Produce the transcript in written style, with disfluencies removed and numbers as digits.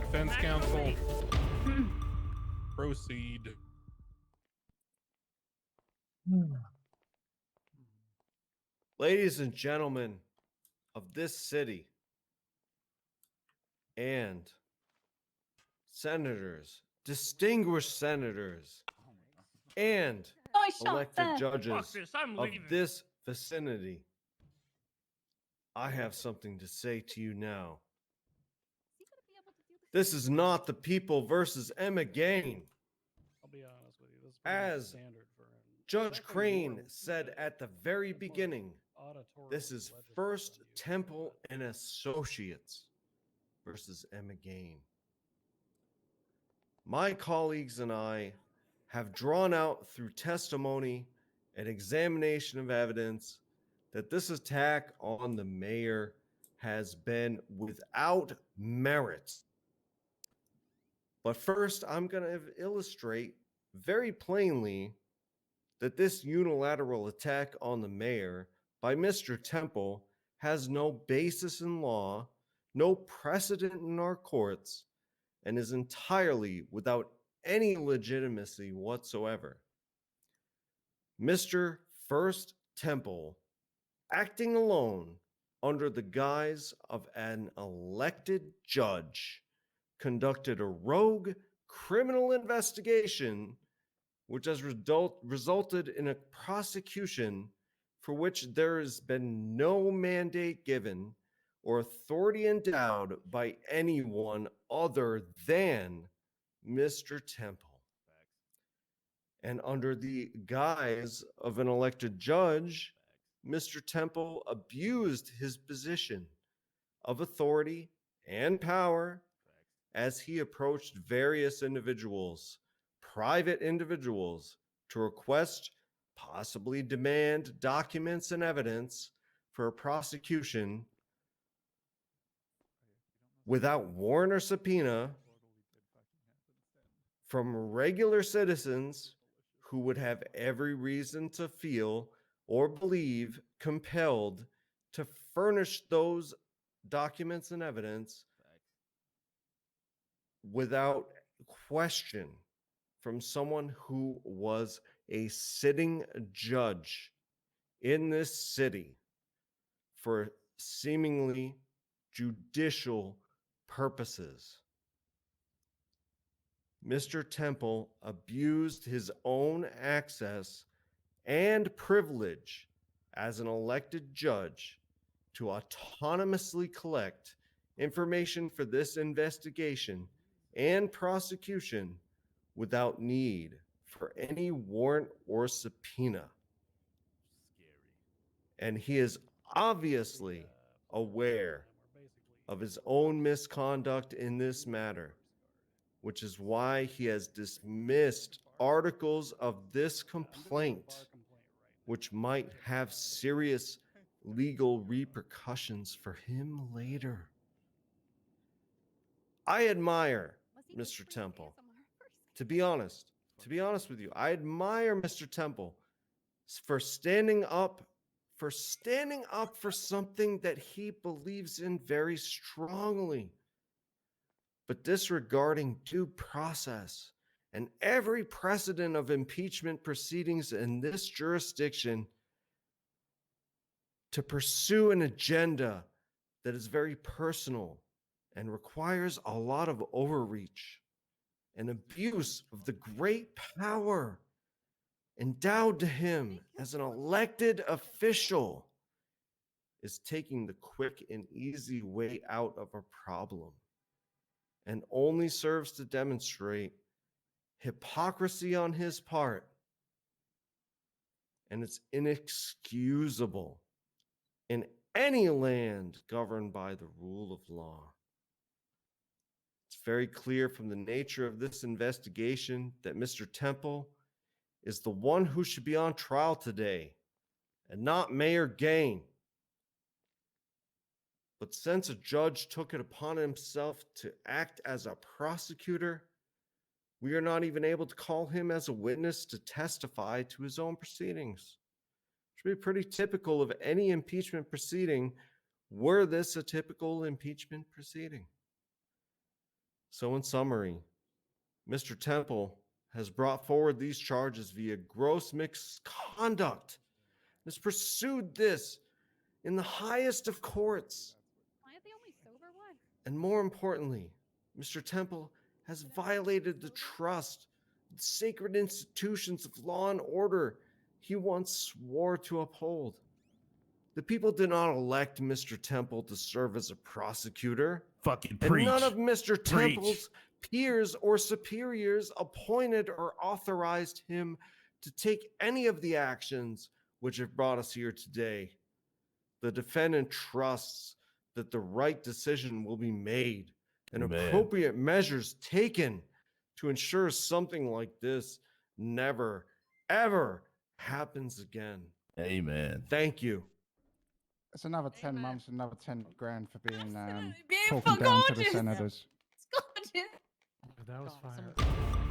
Defense counsel, proceed. Ladies and gentlemen of this city and senators, distinguished senators, and elected judges of this vicinity, I have something to say to you now. This is not the people versus Emma Gaine. I'll be honest with you. This is As standard for Judge Crane said at the very beginning, this is First Temple and Associates versus Emma Gaine. My colleagues and I have drawn out through testimony and examination of evidence that this attack on the mayor has been without merit. But first, I'm going to illustrate very plainly that this unilateral attack on the mayor by Mr. Temple has no basis in law, no precedent in our courts, and is entirely without any legitimacy whatsoever. Mr. First Temple, acting alone under the guise of an elected judge, conducted a rogue criminal investigation which has resulted in a prosecution for which there has been no mandate given or authority endowed by anyone other than Mr. Temple. And under the guise of an elected judge, Mr. Temple abused his position of authority and power as he approached various individuals, private individuals, to request, possibly demand documents and evidence for a prosecution without warrant or subpoena from regular citizens who would have every reason to feel or believe compelled to furnish those documents and evidence without question from someone who was a sitting judge in this city for seemingly judicial purposes. Mr. Temple abused his own access and privilege as an elected judge to autonomously collect information for this investigation and prosecution without need for any warrant or subpoena. And he is obviously aware of his own misconduct in this matter, which is why he has dismissed articles of this complaint, which might have serious legal repercussions for him later. I admire Mr. Temple. To be honest with you, I admire Mr. Temple for standing up for something that he believes in very strongly. But disregarding due process and every precedent of impeachment proceedings in this jurisdiction to pursue an agenda that is very personal and requires a lot of overreach and abuse of the great power endowed to him as an elected official is taking the quick and easy way out of a problem and only serves to demonstrate hypocrisy on his part. And it's inexcusable in any land governed by the rule of law. It's very clear from the nature of this investigation that Mr. Temple is the one who should be on trial today and not Mayor Gaine. But since a judge took it upon himself to act as a prosecutor, we are not even able to call him as a witness to testify to his own proceedings, which be pretty typical of any impeachment proceeding. Were this a typical impeachment proceeding? So, in summary, Mr. Temple has brought forward these charges via gross misconduct, has pursued this in the highest of courts. Am I the only sober one? And more importantly, Mr. Temple has violated the trust, the sacred institutions of law and order he once swore to uphold. The people did not elect Mr. Temple to serve as a prosecutor. Fucking And preach. none of Mr. Preach. Temple's peers or superiors appointed or authorized him to take any of the actions which have brought us here today. The defendant trusts that the right decision will be made and Amen. appropriate measures taken to ensure something like this never, ever happens again. Amen. Thank you. It's another 10 Amen. months, another 10 grand for being Absolutely talking beautiful, down to the gorgeous. senators. It's gorgeous. That was God, fire. some-